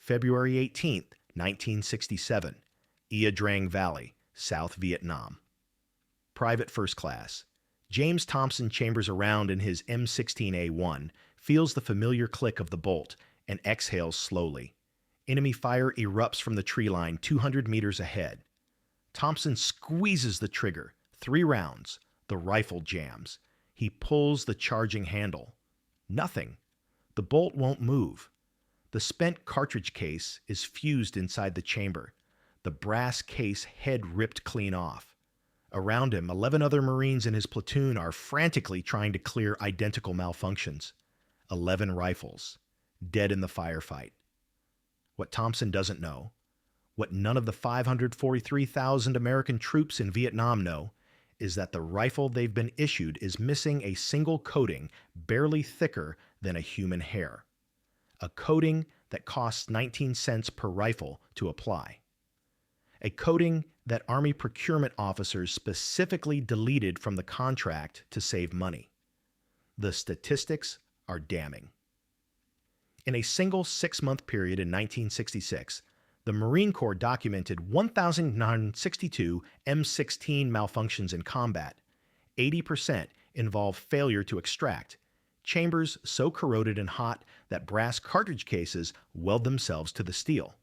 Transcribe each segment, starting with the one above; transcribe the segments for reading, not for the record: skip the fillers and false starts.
February 18, 1967, Ia Drang Valley, South Vietnam. Private First Class. James Thompson chambers around in his M16A1, feels the familiar click of the bolt, and exhales slowly. Enemy fire erupts from the tree line 200 meters ahead. Thompson squeezes the trigger. 3 rounds. The rifle jams. He pulls the charging handle. Nothing. The bolt won't move. The spent cartridge case is fused inside the chamber. The brass case head ripped clean off. Around him, 11 other Marines in his platoon are frantically trying to clear identical malfunctions. 11 rifles, dead in the firefight. What Thompson doesn't know, what none of the 543,000 American troops in Vietnam know, is that the rifle they've been issued is missing a single coating barely thicker than a human hair. A coating that costs 19 cents per rifle to apply. A coating that Army procurement officers specifically deleted from the contract to save money. The statistics are damning. In a single 6-month period in 1966, the Marine Corps documented 1,962 M16 malfunctions in combat. 80% involved failure to extract, chambers so corroded and hot that brass cartridge cases weld themselves to the steel.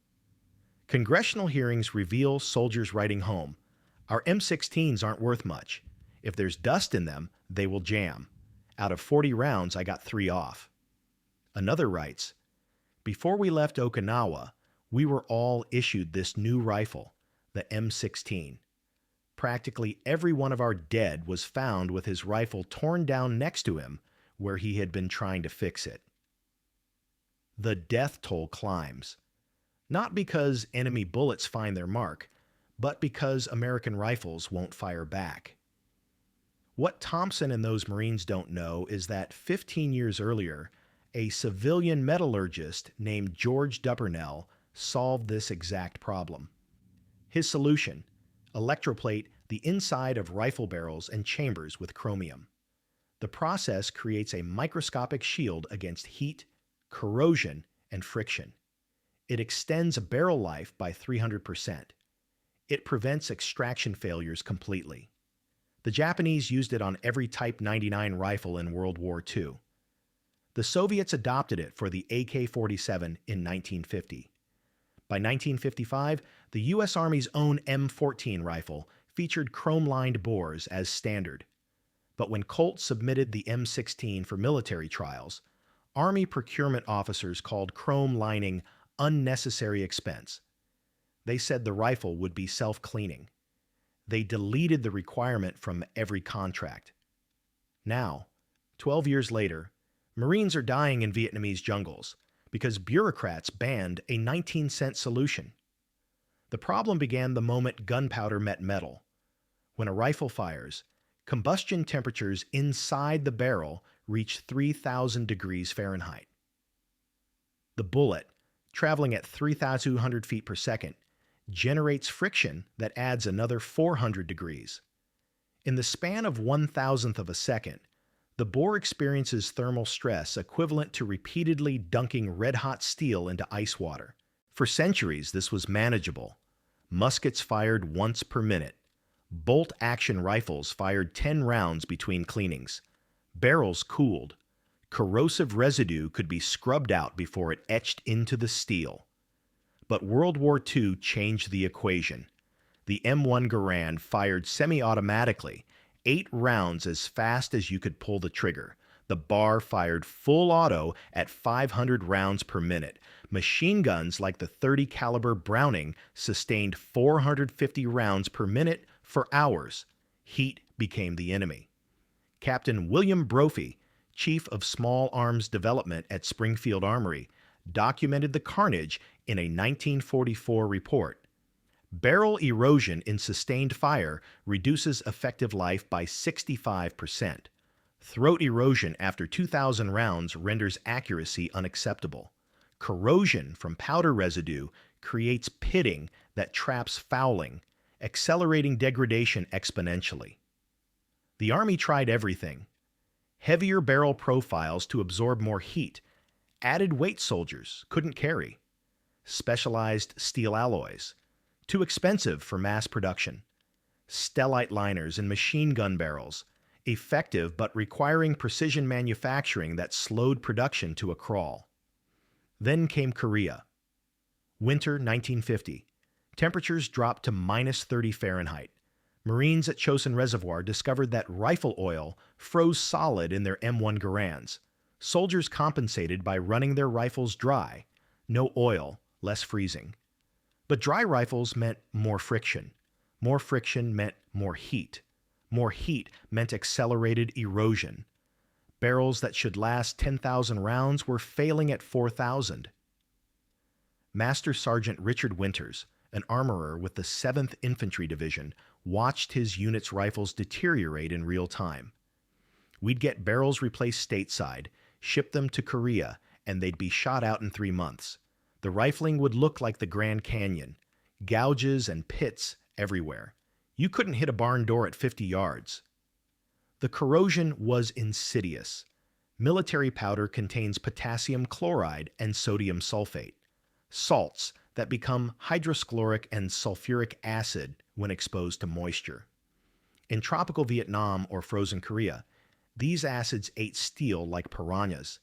Congressional hearings reveal soldiers writing home, "Our M16s aren't worth much. If there's dust in them, they will jam. Out of 40 rounds, I got 3 off." Another writes, "Before we left Okinawa, we were all issued this new rifle, the M16. Practically every one of our dead was found with his rifle torn down next to him where he had been trying to fix it." The death toll climbs. Not because enemy bullets find their mark, but because American rifles won't fire back. What Thompson and those Marines don't know is that 15 years earlier, a civilian metallurgist named George Duppernell solved this exact problem. His solution: electroplate the inside of rifle barrels and chambers with chromium. The process creates a microscopic shield against heat, corrosion, and friction. It extends a barrel life by 300%. It prevents extraction failures completely. The Japanese used it on every Type 99 rifle in World War II. The Soviets adopted it for the AK-47 in 1950. By 1955, the U.S. Army's own M14 rifle featured chrome-lined bores as standard. But when Colt submitted the M16 for military trials, Army procurement officers called chrome lining unnecessary expense. They said the rifle would be self-cleaning. They deleted the requirement from every contract. Now, 12 years later, Marines are dying in Vietnamese jungles because bureaucrats banned a 19-cent solution. The problem began the moment gunpowder met metal. When a rifle fires, combustion temperatures inside the barrel reach 3,000 degrees Fahrenheit. The bullet, traveling at 3,200 feet per second, generates friction that adds another 400 degrees. In the span of 1,000th of a second, the bore experiences thermal stress equivalent to repeatedly dunking red-hot steel into ice water. For centuries, this was manageable. Muskets fired once per minute. Bolt-action rifles fired 10 rounds between cleanings. Barrels cooled. Corrosive residue could be scrubbed out before it etched into the steel. But World War II changed the equation. The M1 Garand fired semi-automatically, 8 rounds as fast as you could pull the trigger. The bar fired full auto at 500 rounds per minute. Machine guns like the .30 caliber Browning sustained 450 rounds per minute for hours. Heat became the enemy. Captain William Brophy, Chief of Small Arms Development at Springfield Armory, documented the carnage in a 1944 report. Barrel erosion in sustained fire reduces effective life by 65%. Throat erosion after 2,000 rounds renders accuracy unacceptable. Corrosion from powder residue creates pitting that traps fouling, accelerating degradation exponentially. The Army tried everything. Heavier barrel profiles to absorb more heat. Added weight soldiers couldn't carry. specialized steel alloys, too expensive for mass production, stellite liners and machine gun barrels, effective but requiring precision manufacturing that slowed production to a crawl. Then came Korea. Winter 1950. Temperatures dropped to minus 30 Fahrenheit. Marines at Chosin Reservoir discovered that rifle oil froze solid in their M1 Garands. Soldiers compensated by running their rifles dry. No oil, less freezing. But dry rifles meant more friction. More friction meant more heat. More heat meant accelerated erosion. Barrels that should last 10,000 rounds were failing at 4,000. Master Sergeant Richard Winters, an armorer with the 7th Infantry Division, watched his unit's rifles deteriorate in real time. We'd get barrels replaced stateside, ship them to Korea, and they'd be shot out in 3 months. The rifling would look like the Grand Canyon, gouges and pits everywhere. You couldn't hit a barn door at 50 yards. The corrosion was insidious. Military powder contains potassium chloride and sodium sulfate, salts that become hydroschloric and sulfuric acid when exposed to moisture. In tropical Vietnam or frozen Korea, these acids ate steel like piranhas,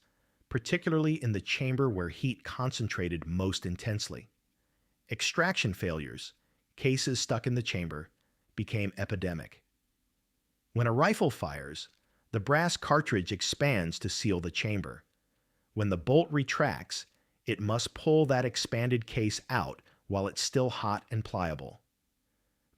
particularly in the chamber where heat concentrated most intensely. Extraction failures, cases stuck in the chamber, became epidemic. When a rifle fires, the brass cartridge expands to seal the chamber. When the bolt retracts, it must pull that expanded case out while it's still hot and pliable.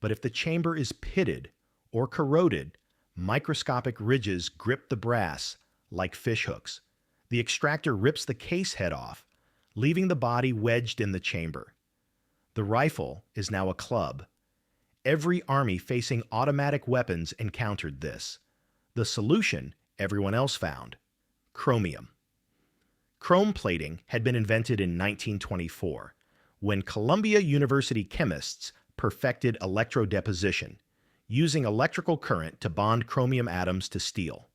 But if the chamber is pitted or corroded, microscopic ridges grip the brass like fishhooks. The extractor rips the case head off, leaving the body wedged in the chamber. The rifle is now a club. Every army facing automatic weapons encountered this. The solution everyone else found: chromium. Chrome plating had been invented in 1924, when Columbia University chemists perfected electrodeposition, using electrical current to bond chromium atoms to steel.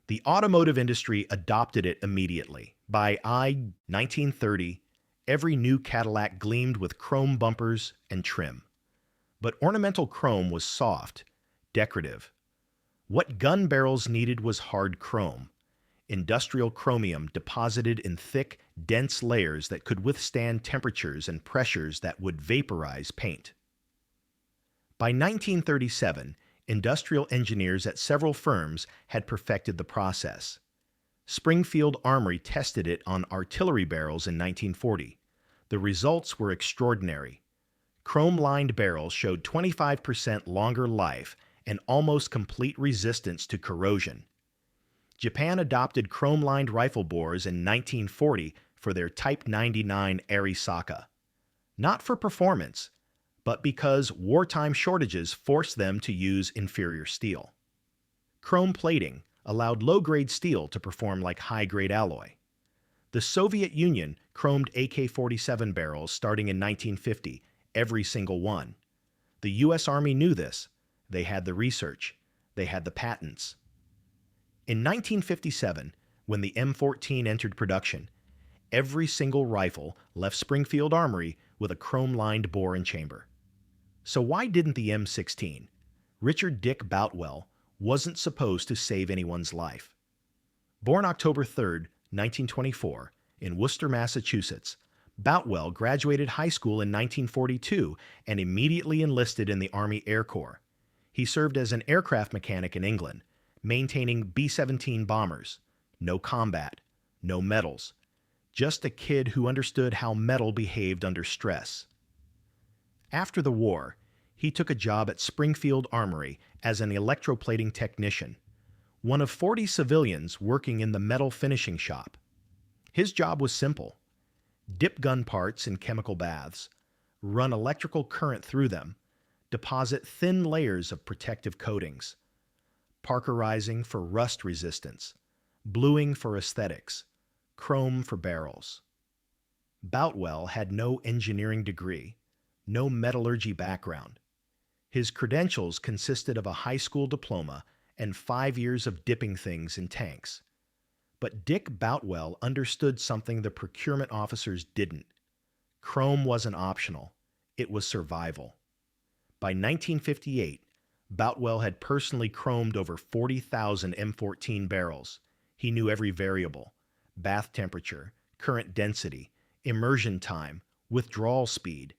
The automotive industry adopted it immediately. By 1930, every new Cadillac gleamed with chrome bumpers and trim. But ornamental chrome was soft, decorative. What gun barrels needed was hard chrome, industrial chromium deposited in thick, dense layers that could withstand temperatures and pressures that would vaporize paint. By 1937, industrial engineers at several firms had perfected the process. Springfield Armory tested it on artillery barrels in 1940. The results were extraordinary. Chrome-lined barrels showed 25% longer life and almost complete resistance to corrosion. Japan adopted chrome-lined rifle bores in 1940 for their Type 99 Arisaka. Not for performance, but because wartime shortages forced them to use inferior steel. Chrome plating allowed low-grade steel to perform like high-grade alloy. The Soviet Union chromed AK-47 barrels starting in 1950, every single one. The U.S. Army knew this. They had the research. They had the patents. In 1957, when the M14 entered production, every single rifle left Springfield Armory with a chrome-lined bore and chamber. So why didn't the M16? Richard Dick Boutwell wasn't supposed to save anyone's life. Born October 3, 1924, in Worcester, Massachusetts, Boutwell graduated high school in 1942 and immediately enlisted in the Army Air Corps. He served as an aircraft mechanic in England, maintaining B-17 bombers. No combat, no medals. Just a kid who understood how metal behaved under stress. After the war, he took a job at Springfield Armory as an electroplating technician, one of 40 civilians working in the metal finishing shop. His job was simple: dip gun parts in chemical baths, run electrical current through them, deposit thin layers of protective coatings, parkerizing for rust resistance, bluing for aesthetics, chrome for barrels. Boutwell had no engineering degree, no metallurgy background. His credentials consisted of a high school diploma and 5 years of dipping things in tanks. But Dick Boutwell understood something the procurement officers didn't: Chrome wasn't optional. It was survival. By 1958, Boutwell had personally chromed over 40,000 M14 barrels. He knew every variable: bath temperature, current density, immersion time, withdrawal speed.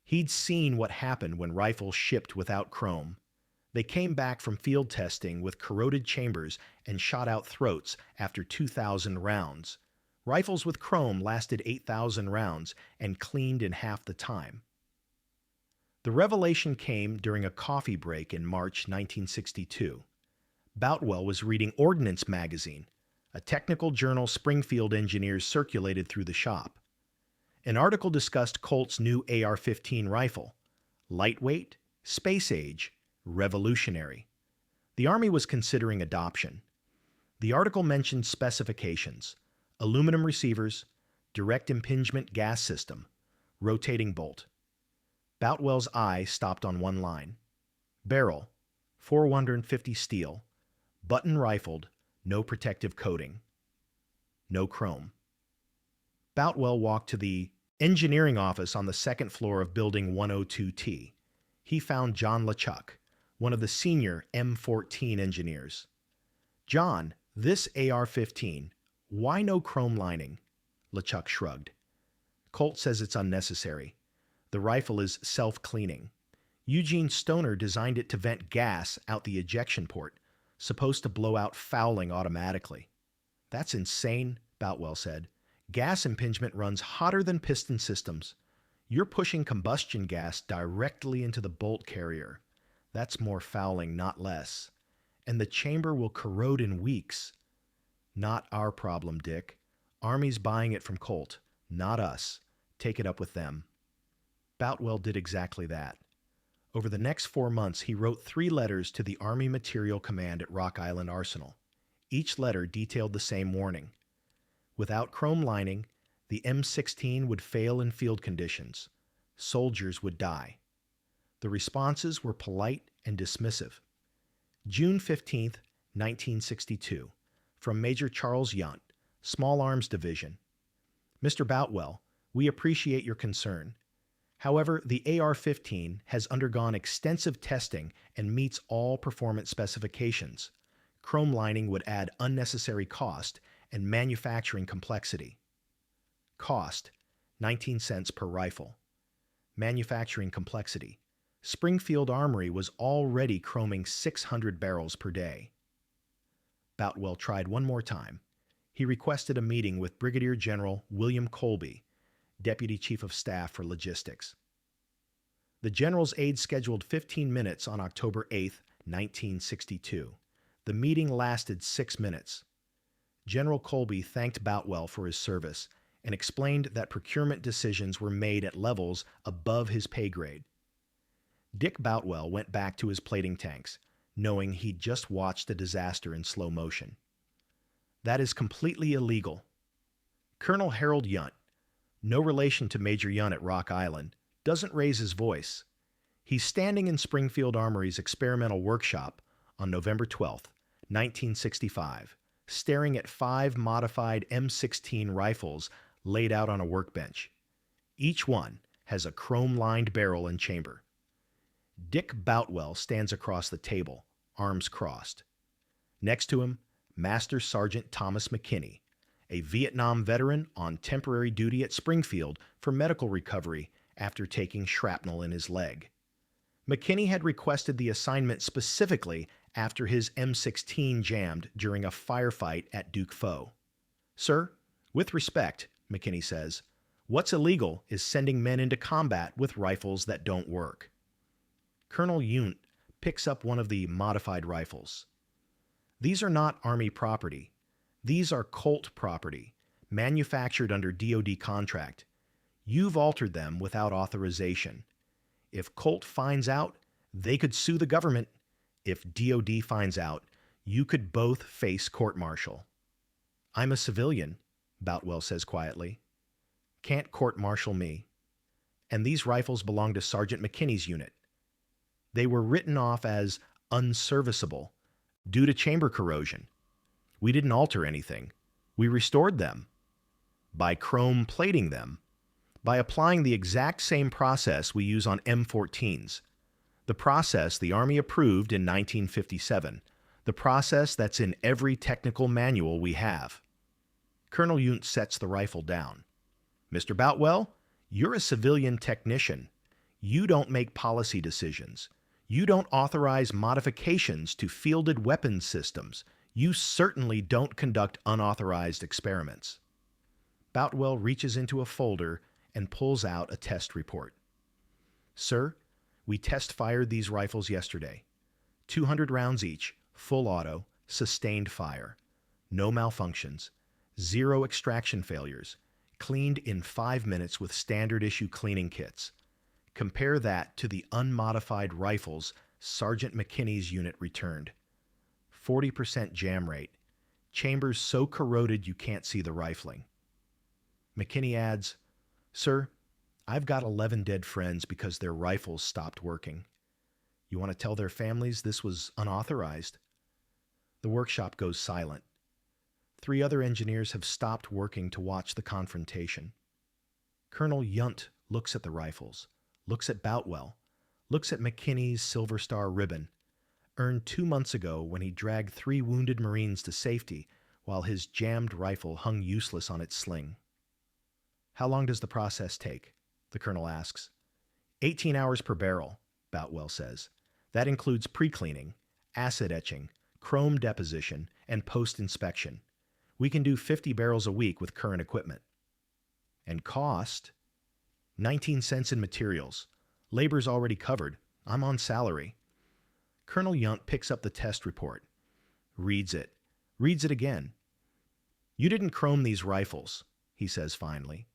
He'd seen what happened when rifles shipped without chrome. They came back from field testing with corroded chambers and shot out throats after 2,000 rounds. Rifles with chrome lasted 8,000 rounds and cleaned in half the time. The revelation came during a coffee break in March 1962. Boutwell was reading Ordnance magazine, a technical journal Springfield engineers circulated through the shop. An article discussed Colt's new AR-15 rifle: lightweight, space age, revolutionary. The Army was considering adoption. The article mentioned specifications: aluminum receivers, direct impingement gas system, rotating bolt. Boutwell's eye stopped on one line: barrel, 450 steel, button rifled, no protective coating, no chrome. Boutwell walked to the engineering office on the second floor of Building 102T. He found John LeChuck, one of the senior M14 engineers. "John, this AR-15, why no chrome lining?" LeChuck shrugged. "Colt says it's unnecessary. The rifle is self-cleaning. Eugene Stoner designed it to vent gas out the ejection port, supposed to blow out fouling automatically." "That's insane," Boutwell said. "Gas impingement runs hotter than piston systems. You're pushing combustion gas directly into the bolt carrier. That's more fouling, not less. And the chamber will corrode in weeks." "Not our problem, Dick. Army's buying it from Colt, not us. Take it up with them." Boutwell did exactly that. Over the next 4 months, he wrote 3 letters to the Army Material Command at Rock Island Arsenal. Each letter detailed the same warning: without chrome lining, the M16 would fail in field conditions. Soldiers would die. The responses were polite and dismissive. June 15, 1962, from Major Charles Yunt, Small Arms Division. "Mr. Boutwell, we appreciate your concern. However, the AR-15 has undergone extensive testing and meets all performance specifications. Chrome lining would add unnecessary cost and manufacturing complexity." Cost: 19 cents per rifle. Manufacturing complexity: Springfield Armory was already chroming 600 barrels per day. Boutwell tried one more time. He requested a meeting with Brigadier General William Colby, Deputy Chief of Staff for Logistics. The general's aide scheduled 15 minutes on October 8, 1962. The meeting lasted 6 minutes. General Colby thanked Boutwell for his service and explained that procurement decisions were made at levels above his pay grade. Dick Boutwell went back to his plating tanks, knowing he'd just watched a disaster in slow motion. "That is completely illegal." Colonel Harold Yunt, no relation to Major Yunt at Rock Island, doesn't raise his voice. He's standing in Springfield Armory's experimental workshop on November 12, 1965, staring at 5 modified M16 rifles laid out on a workbench. Each one has a chrome-lined barrel and chamber. Dick Boutwell stands across the table, arms crossed. Next to him, Master Sergeant Thomas McKinney, a Vietnam veteran on temporary duty at Springfield for medical recovery after taking shrapnel in his leg. McKinney had requested the assignment specifically after his M16 jammed during a firefight at Duke Foe. "Sir, with respect," McKinney says, "what's illegal is sending men into combat with rifles that don't work." Colonel Yunt picks up one of the modified rifles. "These are not Army property. These are Colt property, manufactured under DoD contract. You've altered them without authorization. If Colt finds out, they could sue the government. If DoD finds out, you could both face court-martial." "I'm a civilian," Boutwell says quietly. "Can't court-martial me. And these rifles belong to Sergeant McKinney's unit. They were written off as unserviceable due to chamber corrosion. We didn't alter anything. We restored them by chrome plating them. By applying the exact same process we use on M14s. The process the Army approved in 1957. The process that's in every technical manual we have. Colonel Yount sets the rifle down. Mr. Boutwell, you're a civilian technician. You don't make policy decisions. You don't authorize modifications to fielded weapons systems. You certainly don't conduct unauthorized experiments. Boutwell reaches into a folder and pulls out a test report. Sir, we test-fired these rifles yesterday. 200 rounds each, full auto, sustained fire. No malfunctions. 0 extraction failures. Cleaned in 5 minutes with standard-issue cleaning kits. Compare that to the unmodified rifles Sergeant McKinney's unit returned. 40% jam rate. Chambers so corroded you can't see the rifling. McKinney adds, Sir, I've got 11 dead friends because their rifles stopped working. You want to tell their families this was unauthorized? The workshop goes silent. 3 other engineers have stopped working to watch the confrontation. Colonel Yount looks at the rifles, looks at Boutwell, looks at McKinney's Silver Star ribbon, earned 2 months ago when he dragged 3 wounded Marines to safety while his jammed rifle hung useless on its sling. How long does the process take? The colonel asks. 18 hours per barrel, Boutwell says. That includes pre-cleaning, acid etching, chrome deposition, and post-inspection. We can do 50 barrels a week with current equipment. And cost? 19 cents in materials. Labor's already covered. I'm on salary. Colonel Yount picks up the test report. Reads it again. You didn't chrome these rifles, he says finally.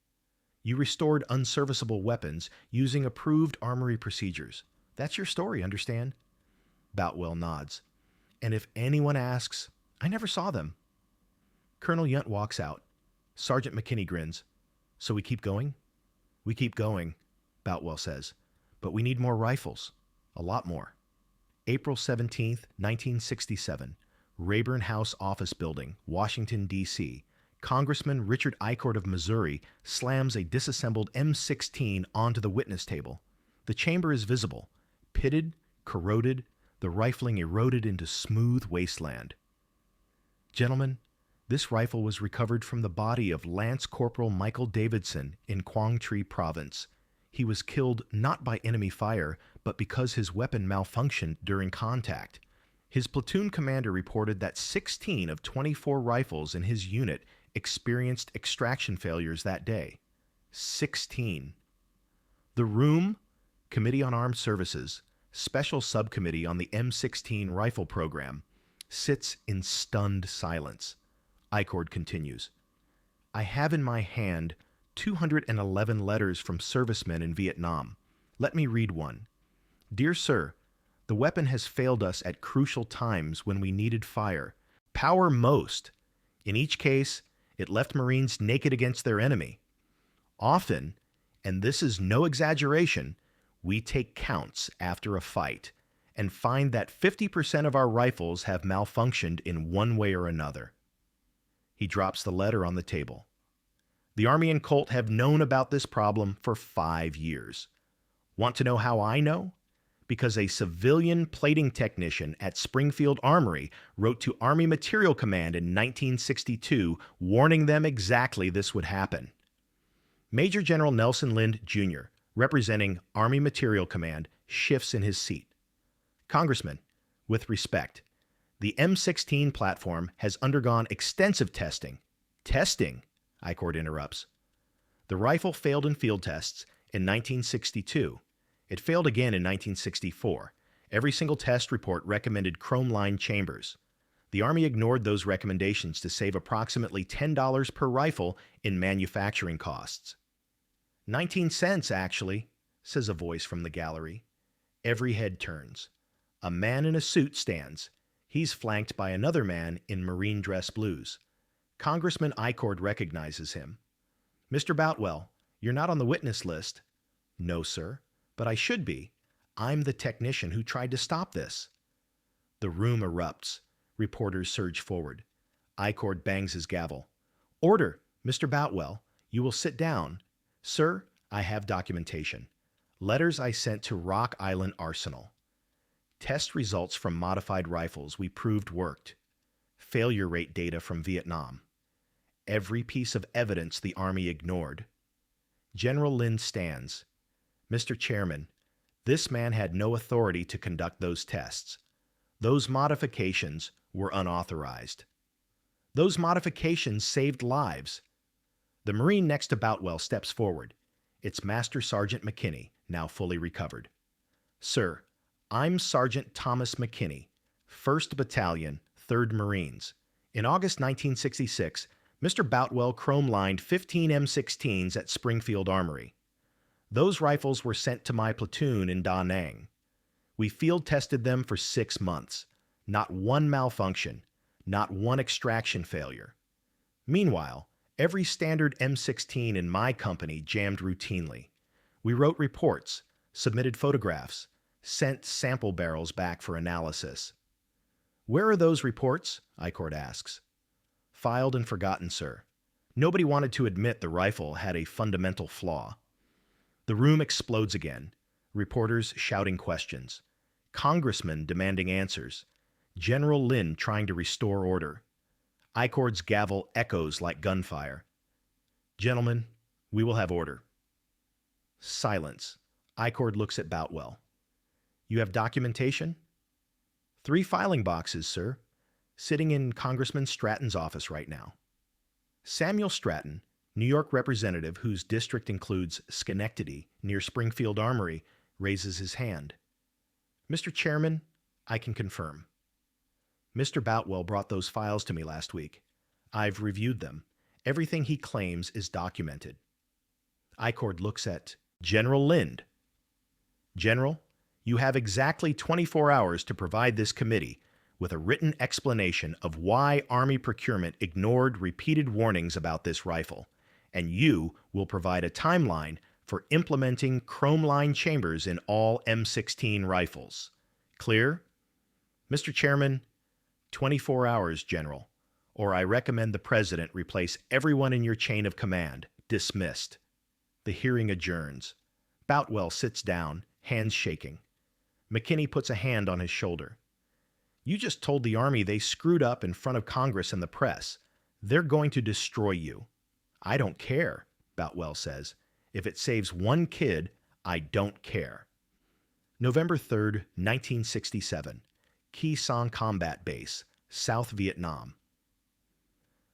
You restored unserviceable weapons using approved armory procedures. That's your story, understand? Boutwell nods. And if anyone asks, I never saw them. Colonel Yount walks out. Sergeant McKinney grins. So we keep going? We keep going, Boutwell says. But we need more rifles. A lot more. April 17th, 1967. Rayburn House Office Building, Washington, D.C. Congressman Richard Eichord of Missouri slams a disassembled M16 onto the witness table. The chamber is visible. Pitted, corroded, the rifling eroded into smooth wasteland. Gentlemen, this rifle was recovered from the body of Lance Corporal Michael Davidson in Quang Tri Province. He was killed not by enemy fire, but because his weapon malfunctioned during contact. His platoon commander reported that 16 of 24 rifles in his unit experienced extraction failures that day. 16. The room, Committee on Armed Services, Special Subcommittee on the M16 Rifle Program, sits in stunned silence. Eichord continues. I have in my hand 211 letters from servicemen in Vietnam. Let me read one. Dear Sir, the weapon has failed us at crucial times when we needed fire. Power most. In each case, it left Marines naked against their enemy. Often, and this is no exaggeration, we take counts after a fight and find that 50% of our rifles have malfunctioned in one way or another. He drops the letter on the table. The Army and Colt have known about this problem for 5 years. Want to know how I know? Because a civilian plating technician at Springfield Armory wrote to Army Material Command in 1962 warning them exactly this would happen. Major General Nelson Lind, Jr., representing Army Material Command, shifts in his seat. Congressman, with respect, the M16 platform has undergone extensive testing. Testing? Eichord interrupts. The rifle failed in field tests in 1962. It failed again in 1964. Every single test report recommended chrome-lined chambers. The Army ignored those recommendations to save approximately $10 per rifle in manufacturing costs. 19 cents, actually, says a voice from the gallery. Every head turns. A man in a suit stands. He's flanked by another man in marine dress blues. Congressman Eichord recognizes him. Mr. Boutwell, you're not on the witness list. No, sir. But I should be. I'm the technician who tried to stop this. The room erupts. Reporters surge forward. Eichord bangs his gavel. Order, Mr. Boutwell. You will sit down. Sir, I have documentation. Letters I sent to Rock Island Arsenal. Test results from modified rifles we proved worked. Failure rate data from Vietnam. Every piece of evidence the Army ignored. General Lin stands. Mr. Chairman, this man had no authority to conduct those tests. Those modifications were unauthorized. Those modifications saved lives. The Marine next to Boutwell steps forward. It's Master Sergeant McKinney, now fully recovered. Sir, I'm Sergeant Thomas McKinney, 1st Battalion, 3rd Marines. In August 1966, Mr. Boutwell chrome-lined 15 M16s at Springfield Armory. Those rifles were sent to my platoon in Da Nang. We field-tested them for 6 months. Not one malfunction, not one extraction failure. Meanwhile, every standard M16 in my company jammed routinely. We wrote reports, submitted photographs, sent sample barrels back for analysis. Where are those reports? Icord asks. Filed and forgotten, sir. Nobody wanted to admit the rifle had a fundamental flaw. The room explodes again. Reporters shouting questions. Congressmen demanding answers. General Lin trying to restore order. Icord's gavel echoes like gunfire. Gentlemen, we will have order. Silence. Icord looks at Boutwell. You have documentation? 3 filing boxes, sir, sitting in Congressman Stratton's office right now. Samuel Stratton, New York representative whose district includes Schenectady, near Springfield Armory, raises his hand. Mr. Chairman, I can confirm. Mr. Boutwell brought those files to me last week. I've reviewed them. Everything he claims is documented. Icord looks at General Lind. General, you have exactly 24 hours to provide this committee with a written explanation of why Army procurement ignored repeated warnings about this rifle, and you will provide a timeline for implementing chrome-lined chambers in all M16 rifles. Clear? Mr. Chairman, 24 hours, General, or I recommend the President replace everyone in your chain of command. Dismissed. The hearing adjourns. Boutwell sits down, hands shaking. McKinney puts a hand on his shoulder. You just told the Army they screwed up in front of Congress and the press. They're going to destroy you. I don't care, Boutwell says. If it saves one kid, I don't care. November 3rd, 1967. Khe Sanh Combat Base, South Vietnam.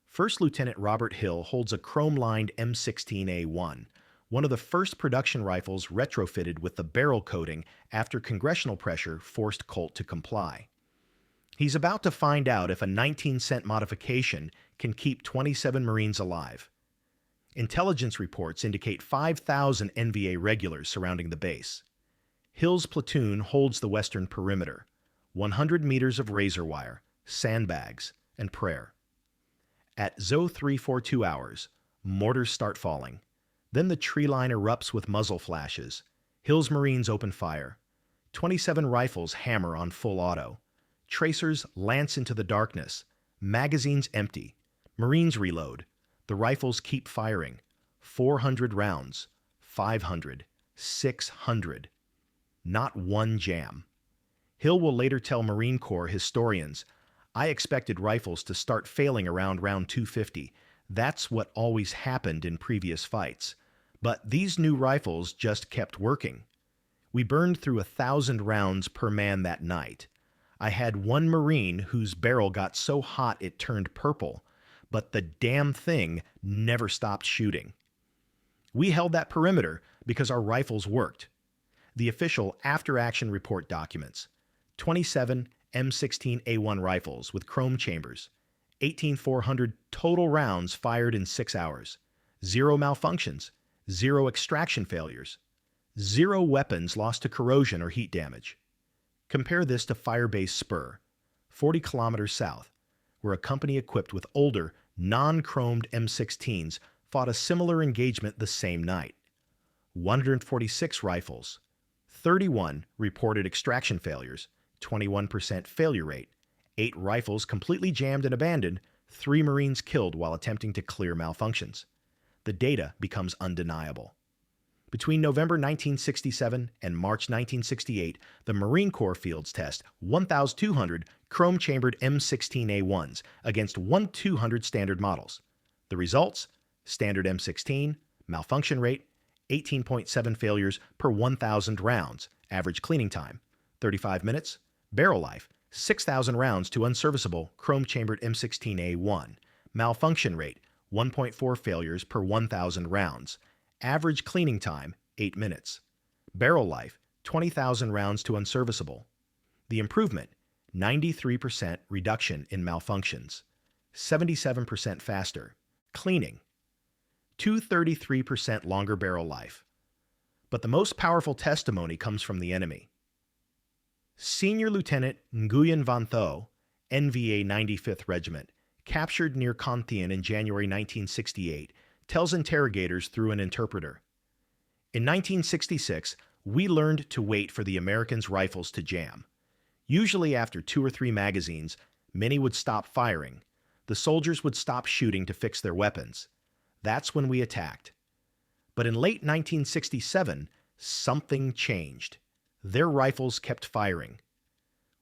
First Lieutenant Robert Hill holds a chrome-lined M16A1, one of the first production rifles retrofitted with the barrel coating after congressional pressure forced Colt to comply. He's about to find out if a 19-cent modification can keep 27 Marines alive. Intelligence reports indicate 5,000 NVA regulars surrounding the base. Hill's platoon holds the western perimeter, 100 meters of razor wire, sandbags, and prayer. At 0342 hours, mortars start falling. Then the tree line erupts with muzzle flashes. Hill's Marines open fire. 27 rifles hammer on full auto. Tracers lance into the darkness. Magazines empty. Marines reload. The rifles keep firing. 400 rounds. 500. 600. Not one jam. Hill will later tell Marine Corps historians, I expected rifles to start failing around round 250. That's what always happened in previous fights. But these new rifles just kept working. We burned through 1,000 rounds per man that night. I had one Marine whose barrel got so hot it turned purple, but the damn thing never stopped shooting. We held that perimeter because our rifles worked. The official after-action report documents 27 M16A1 rifles with chrome chambers, 18,400 total rounds fired in 6 hours, 0 malfunctions, 0 extraction failures, 0 weapons lost to corrosion or heat damage. Compare this to Firebase Spur, 40 kilometers south, where a company equipped with older, non-chromed M16s fought a similar engagement the same night. 146 rifles, 31 reported extraction failures, 21% failure rate, 8 rifles completely jammed and abandoned, 3 Marines killed while attempting to clear malfunctions. The data becomes undeniable. Between November 1967 and March 1968, the Marine Corps fields test 1,200 chrome-chambered M16A1s against 1,200 standard models. The results? Standard M16, malfunction rate, 18.7 failures per 1,000 rounds, average cleaning time, 35 minutes, barrel life, 6,000 rounds to unserviceable chrome-chambered M16A1, malfunction rate, 1.4 failures per 1,000 rounds, average cleaning time, 8 minutes, barrel life, 20,000 rounds to unserviceable. The improvement, 93% reduction in malfunctions, 77% faster, cleaning, 233% longer barrel life. But the most powerful testimony comes from the enemy. Senior Lieutenant Nguyen Van Tho, NVA 95th Regiment, captured near Con Thien in January 1968, tells interrogators through an interpreter. In 1966, we learned to wait for the Americans' rifles to jam. Usually after 2 or 3 magazines, many would stop firing. The soldiers would stop shooting to fix their weapons. That's when we attacked. But in late 1967, something changed. Their rifles kept firing.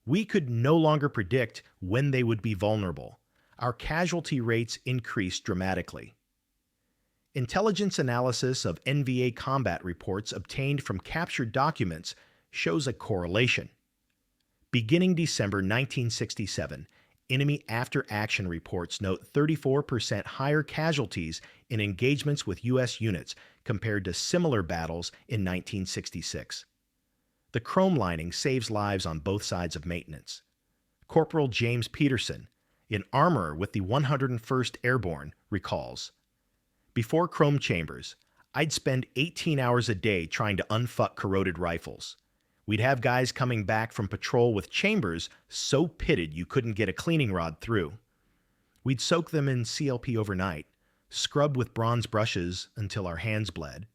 We could no longer predict when they would be vulnerable. Our casualty rates increased dramatically. Intelligence analysis of NVA combat reports obtained from captured documents shows a correlation. Beginning December 1967, enemy after-action reports note 34% higher casualties in engagements with U.S. units compared to similar battles in 1966. The chrome lining saves lives on both sides of maintenance. Corporal James Peterson, an armorer with the 101st Airborne, recalls, "Before chrome chambers, I'd spend 18 hours a day trying to unfuck corroded rifles. We'd have guys coming back from patrol with chambers so pitted you couldn't get a cleaning rod through. We'd soak them in CLP overnight, scrub with bronze brushes until our hands bled,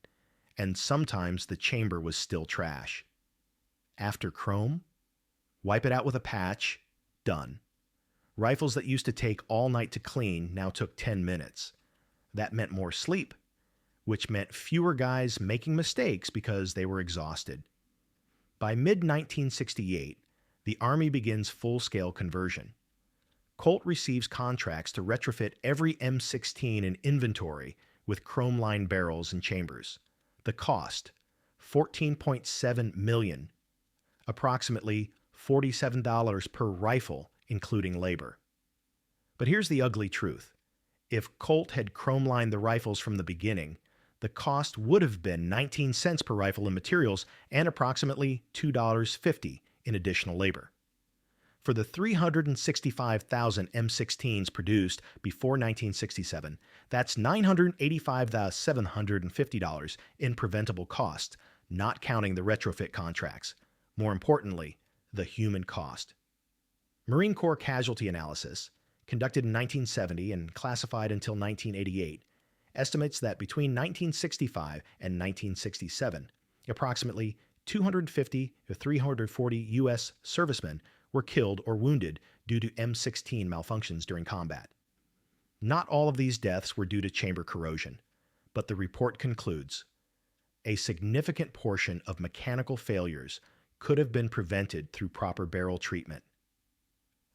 and sometimes the chamber was still trash. After chrome, wipe it out with a patch, done. Rifles that used to take all night to clean now took 10 minutes. That meant more sleep, which meant fewer guys making mistakes because they were exhausted." By mid-1968, the Army begins full-scale conversion. Colt receives contracts to retrofit every M16 in inventory with chrome-lined barrels and chambers. The cost, $14.7 million, approximately $47 per rifle, including labor. But here's the ugly truth. If Colt had chrome-lined the rifles from the beginning, the cost would have been 19 cents per rifle in materials and approximately $2.50 in additional labor. For the 365,000 M16s produced before 1967, that's $985,750 in preventable costs, not counting the retrofit contracts. More importantly, the human cost. Marine Corps casualty analysis, conducted in 1970 and classified until 1988, estimates that between 1965 and 1967, approximately 250 to 340 U.S. servicemen were killed or wounded due to M16 malfunctions during combat. Not all of these deaths were due to chamber corrosion, but the report concludes, a significant portion of mechanical failures could have been prevented through proper barrel treatment.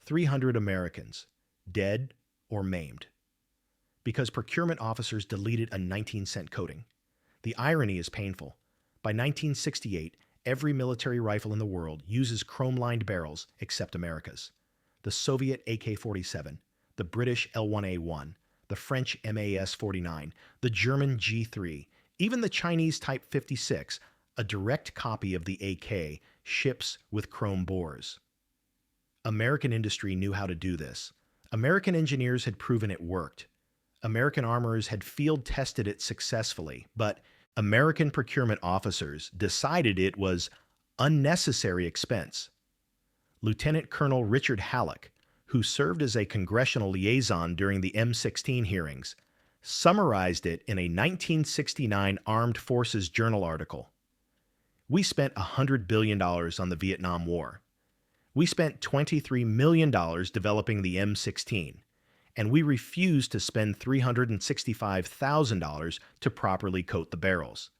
300 Americans, dead or maimed, because procurement officers deleted a 19-cent coating. The irony is painful. By 1968, every military rifle in the world uses chrome-lined barrels except America's. The Soviet AK-47, the British L1A1, the French MAS-49, the German G3, even the Chinese Type 56, a direct copy of the AK, ships with chrome bores. American industry knew how to do this. American engineers had proven it worked. American armorers had field-tested it successfully, but American procurement officers decided it was unnecessary expense. Lieutenant Colonel Richard Halleck, who served as a congressional liaison during the M16 hearings, summarized it in a 1969 Armed Forces Journal article. "We spent $100 billion on the Vietnam War. We spent $23 million developing the M16, and we refused to spend $365,000 to properly coat the barrels.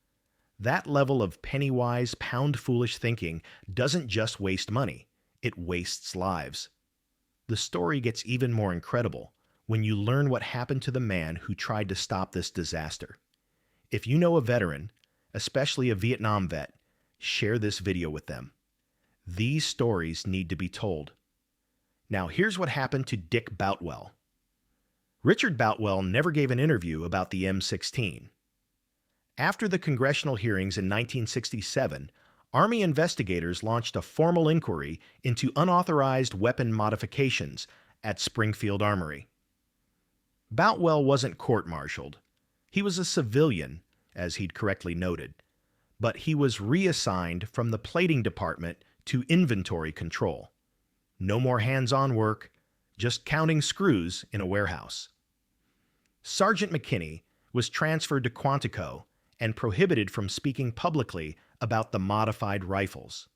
That level of penny-wise, pound-foolish thinking doesn't just waste money, it wastes lives. The story gets even more incredible when you learn what happened to the man who tried to stop this disaster. If you know a veteran, especially a Vietnam vet, share this video with them. These stories need to be told. Now, here's what happened to Dick Boutwell. Richard Boutwell never gave an interview about the M16. After the congressional hearings in 1967, Army investigators launched a formal inquiry into unauthorized weapon modifications at Springfield Armory. Boutwell wasn't court-martialed. He was a civilian, as he'd correctly noted, but he was reassigned from the plating department to inventory control. No more hands-on work, just counting screws in a warehouse. Sergeant McKinney was transferred to Quantico and prohibited from speaking publicly about the modified rifles.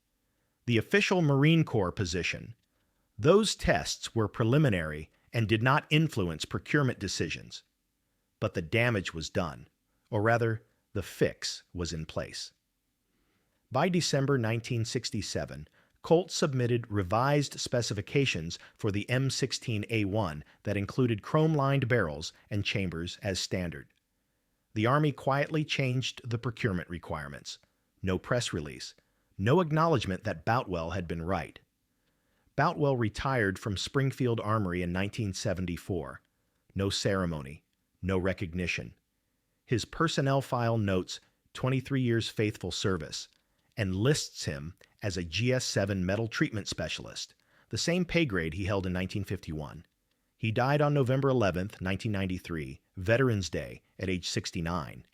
The official Marine Corps position. Those tests were preliminary and did not influence procurement decisions. But the damage was done, or rather, the fix was in place. By December 1967, Colt submitted revised specifications for the M16A1 that included chrome-lined barrels and chambers as standard. The Army quietly changed the procurement requirements. No press release, no acknowledgement that Boutwell had been right. Boutwell retired from Springfield Armory in 1974. No ceremony, no recognition. His personnel file notes 23 years faithful service and lists him as a GS-7 metal treatment specialist, the same pay grade he held in 1951. He died on November 11, 1993, Veterans Day, at age 69.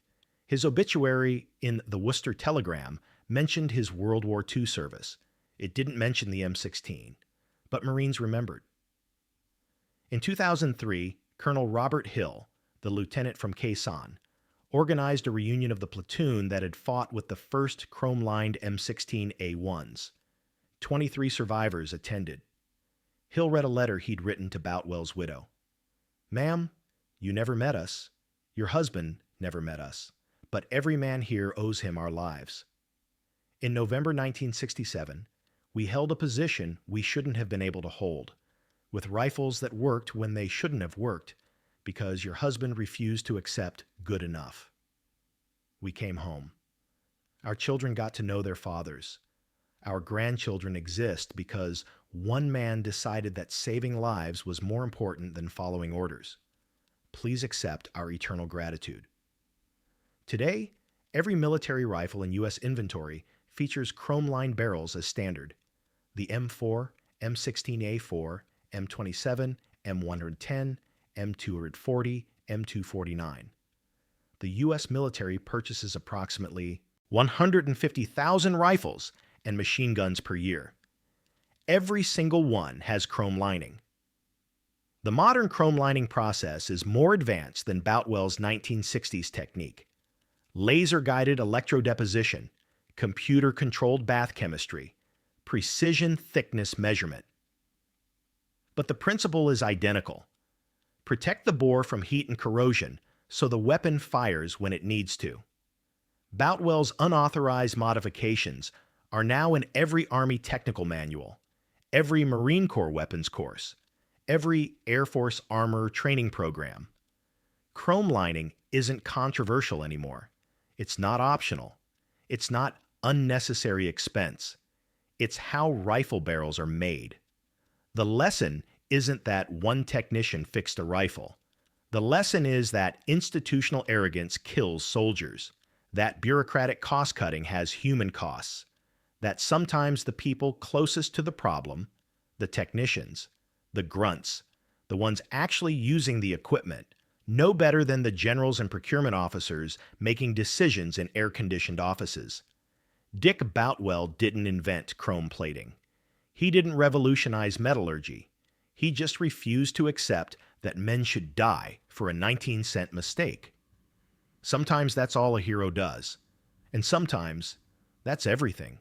His obituary in the Worcester Telegram mentioned his World War II service. It didn't mention the M16, but Marines remembered. In 2003, Colonel Robert Hill, the lieutenant from Khe Sanh, organized a reunion of the platoon that had fought with the first chrome-lined M16A1s. 23 survivors attended. Hill read a letter he'd written to Boutwell's widow. "Ma'am, you never met us. Your husband never met us. But every man here owes him our lives." In November 1967, we held a position we shouldn't have been able to hold, with rifles that worked when they shouldn't have worked, because your husband refused to accept good enough. We came home. Our children got to know their fathers. Our grandchildren exist because one man decided that saving lives was more important than following orders. Please accept our eternal gratitude. Today, every military rifle in U.S. inventory features chrome-lined barrels as standard. The M4, M16A4, M27, M110, M240, M249. The U.S. military purchases approximately 150,000 rifles and machine guns per year. Every single one has chrome lining. The modern chrome lining process is more advanced than Boutwell's 1960s technique. Laser-guided electrodeposition, computer-controlled bath chemistry, precision thickness measurement. But the principle is identical. Protect the bore from heat and corrosion so the weapon fires when it needs to. Boutwell's unauthorized modifications are now in every Army technical manual, every Marine Corps weapons course, every Air Force armor training program. Chrome lining isn't controversial anymore. It's not optional. It's not unnecessary expense. It's how rifle barrels are made. The lesson isn't that one technician fixed a rifle. The lesson is that institutional arrogance kills soldiers, that bureaucratic cost-cutting has human costs, that sometimes the people closest to the problem, the technicians, the grunts, the ones actually using the equipment, know better than the generals and procurement officers making decisions in air-conditioned offices. Dick Boutwell didn't invent chrome plating. He didn't revolutionize metallurgy. He just refused to accept that men should die for a 19-cent mistake. Sometimes that's all a hero does, and sometimes that's everything.